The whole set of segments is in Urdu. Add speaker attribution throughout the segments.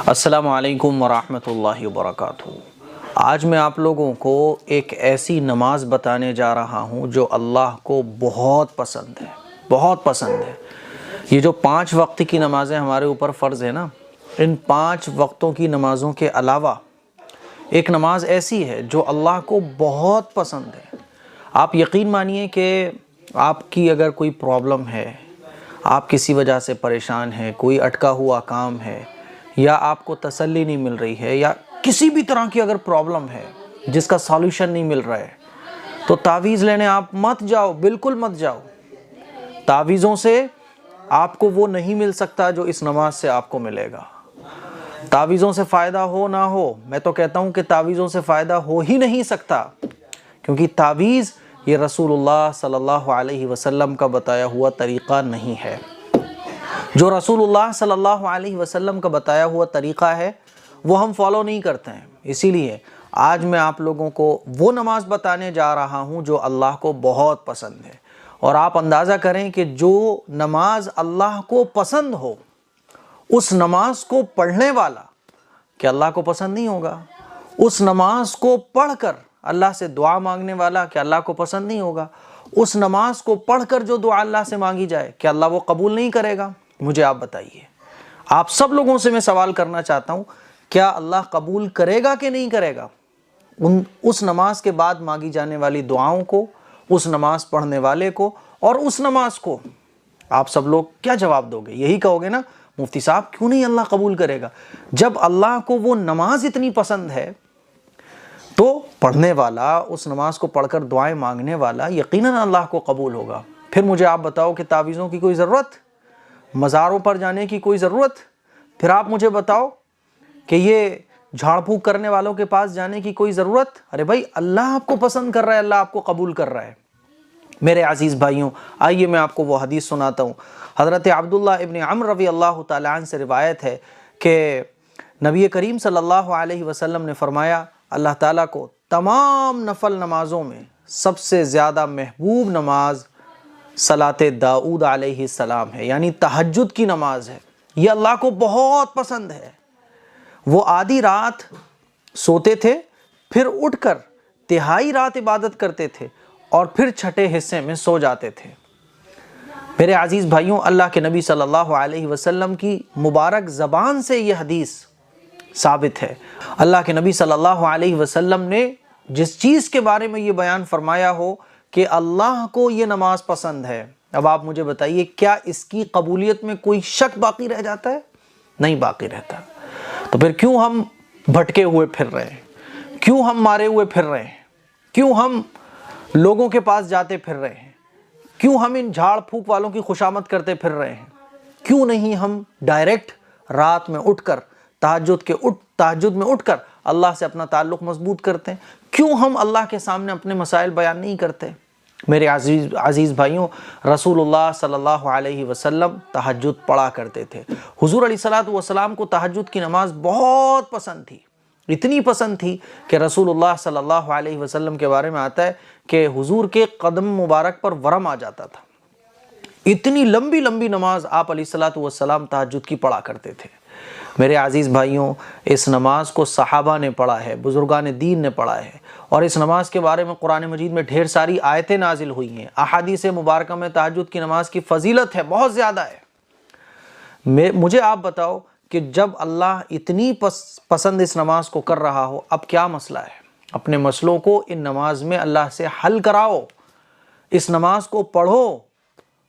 Speaker 1: السلام علیکم ورحمۃ اللہ وبرکاتہ۔ آج میں آپ لوگوں کو ایک ایسی نماز بتانے جا رہا ہوں جو اللہ کو بہت پسند ہے، بہت پسند ہے۔ یہ جو 5 وقت کی نمازیں ہمارے اوپر فرض ہے نا، ان 5 وقتوں کی نمازوں کے علاوہ ایک نماز ایسی ہے جو اللہ کو بہت پسند ہے۔ آپ یقین مانیے کہ آپ کی اگر کوئی پرابلم ہے، آپ کسی وجہ سے پریشان ہیں، کوئی اٹکا ہوا کام ہے، یا آپ کو تسلی نہیں مل رہی ہے، یا کسی بھی طرح کی اگر پرابلم ہے جس کا سالوشن نہیں مل رہا ہے، تو تعویذ لینے آپ مت جاؤ، بالکل مت جاؤ۔ تعویذوں سے آپ کو وہ نہیں مل سکتا جو اس نماز سے آپ کو ملے گا۔ تعویذوں سے فائدہ ہو نہ ہو، میں تو کہتا ہوں کہ تعویذوں سے فائدہ ہو ہی نہیں سکتا، کیونکہ تعویذ یہ رسول اللہ صلی اللہ علیہ وسلم کا بتایا ہوا طریقہ نہیں ہے۔ جو رسول اللہ صلی اللہ علیہ وسلم کا بتایا ہوا طریقہ ہے وہ ہم فالو نہیں کرتے ہیں۔ اسی لیے آج میں آپ لوگوں کو وہ نماز بتانے جا رہا ہوں جو اللہ کو بہت پسند ہے۔ اور آپ اندازہ کریں کہ جو نماز اللہ کو پسند ہو، اس نماز کو پڑھنے والا کہ اللہ کو پسند نہیں ہوگا؟ اس نماز کو پڑھ کر اللہ سے دعا مانگنے والا کہ اللہ کو پسند نہیں ہوگا؟ اس نماز کو پڑھ کر جو دعا اللہ سے مانگی جائے کہ اللہ وہ قبول نہیں کرے گا؟ مجھے آپ بتائیے، آپ سب لوگوں سے میں سوال کرنا چاہتا ہوں، کیا اللہ قبول کرے گا کہ نہیں کرے گا اس نماز کے بعد مانگی جانے والی دعاؤں کو، اس نماز پڑھنے والے کو اور اس نماز کو؟ آپ سب لوگ کیا جواب دو گے؟ یہی کہو گے نا، مفتی صاحب کیوں نہیں اللہ قبول کرے گا؟ جب اللہ کو وہ نماز اتنی پسند ہے تو پڑھنے والا، اس نماز کو پڑھ کر دعائیں مانگنے والا یقیناً اللہ کو قبول ہوگا۔ پھر مجھے آپ بتاؤ کہ تعویذوں کی کوئی ضرورت، مزاروں پر جانے کی کوئی ضرورت؟ پھر آپ مجھے بتاؤ کہ یہ جھاڑ پھونک کرنے والوں کے پاس جانے کی کوئی ضرورت؟ ارے بھائی، اللہ آپ کو پسند کر رہا ہے، اللہ آپ کو قبول کر رہا ہے۔ میرے عزیز بھائیوں، آئیے میں آپ کو وہ حدیث سناتا ہوں۔ حضرت عبداللہ ابن عمر رضی اللہ تعالیٰ عنہ سے روایت ہے کہ نبی کریم صلی اللہ علیہ وسلم نے فرمایا، اللہ تعالیٰ کو تمام نفل نمازوں میں سب سے زیادہ محبوب نماز صلاۃ داؤد علیہ السلام ہے، یعنی تہجد کی نماز ہے۔ یہ اللہ کو بہت پسند ہے۔ وہ آدھی رات سوتے تھے، پھر اٹھ کر تہائی رات عبادت کرتے تھے، اور پھر چھٹے حصے میں سو جاتے تھے۔ میرے عزیز بھائیوں، اللہ کے نبی صلی اللہ علیہ وسلم کی مبارک زبان سے یہ حدیث ثابت ہے۔ اللہ کے نبی صلی اللہ علیہ وسلم نے جس چیز کے بارے میں یہ بیان فرمایا ہو کہ اللہ کو یہ نماز پسند ہے، اب آپ مجھے بتائیے، کیا اس کی قبولیت میں کوئی شک باقی رہ جاتا ہے؟ نہیں باقی رہتا۔ تو پھر کیوں ہم بھٹکے ہوئے پھر رہے ہیں؟ کیوں ہم مارے ہوئے پھر رہے ہیں؟ کیوں ہم لوگوں کے پاس جاتے پھر رہے ہیں؟ کیوں ہم ان جھاڑ پھونک والوں کی خوشامد کرتے پھر رہے ہیں؟ کیوں نہیں ہم ڈائریکٹ رات میں اٹھ کر تہجد میں اٹھ کر اللہ سے اپنا تعلق مضبوط کرتے ہیں؟ کیوں ہم اللہ کے سامنے اپنے مسائل بیان نہیں کرتے؟ میرے عزیز بھائیوں، رسول اللہ صلی اللہ علیہ وسلم تہجد پڑھا کرتے تھے۔ حضور علیہ الصلوۃ والسلام کو تہجد کی نماز بہت پسند تھی، اتنی پسند تھی کہ رسول اللہ صلی اللہ علیہ وسلم کے بارے میں آتا ہے کہ حضور کے قدم مبارک پر ورم آ جاتا تھا۔ اتنی لمبی لمبی نماز آپ علیہ الصلوۃ والسلام تہجد کی پڑھا کرتے تھے۔ میرے عزیز بھائیوں، اس نماز کو صحابہ نے پڑھا ہے، بزرگان دین نے پڑھا ہے، اور اس نماز کے بارے میں قرآن مجید میں ڈھیر ساری آیتیں نازل ہوئی ہیں۔ احادیث مبارکہ میں تہجد کی نماز کی فضیلت ہے، بہت زیادہ ہے۔ مجھے آپ بتاؤ کہ جب اللہ اتنی پسند اس نماز کو کر رہا ہو، اب کیا مسئلہ ہے؟ اپنے مسئلوں کو ان نماز میں اللہ سے حل کراؤ، اس نماز کو پڑھو،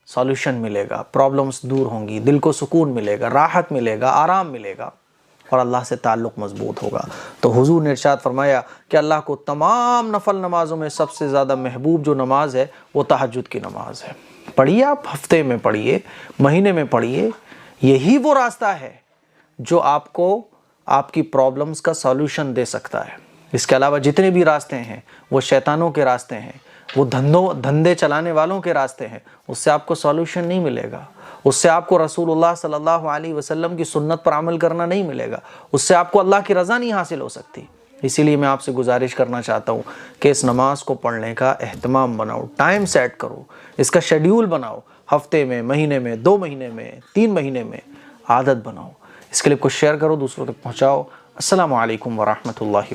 Speaker 1: سالوشن ملے گا، پرابلمز دور ہوں گی، دل کو سکون ملے گا، راحت ملے گا، آرام ملے گا، اور اللہ سے تعلق مضبوط ہوگا۔ تو حضور نے ارشاد فرمایا کہ اللہ کو تمام نفل نمازوں میں سب سے زیادہ محبوب جو نماز ہے وہ تہجد کی نماز ہے۔ پڑھیے، آپ ہفتے میں پڑھیے، مہینے میں پڑھیے، یہی وہ راستہ ہے جو آپ کو آپ کی پرابلمز کا سالوشن دے سکتا ہے۔ اس کے علاوہ جتنے بھی راستے ہیں وہ شیطانوں کے راستے ہیں، وہ دھندے چلانے والوں کے راستے ہیں، اس سے آپ کو سالوشن نہیں ملے گا، اس سے آپ کو رسول اللہ صلی اللہ علیہ وسلم کی سنت پر عمل کرنا نہیں ملے گا، اس سے آپ کو اللہ کی رضا نہیں حاصل ہو سکتی۔ اسی لیے میں آپ سے گزارش کرنا چاہتا ہوں کہ اس نماز کو پڑھنے کا اہتمام بناؤ، ٹائم سیٹ کرو، اس کا شیڈیول بناؤ، ہفتے میں، مہینے میں، 2 مہینے میں، 3 مہینے میں عادت بناؤ۔ اس کلپ کو شیئر کرو، دوسروں تک پہنچاؤ۔ السلام علیکم ورحمۃ اللہ وبرکاتہ۔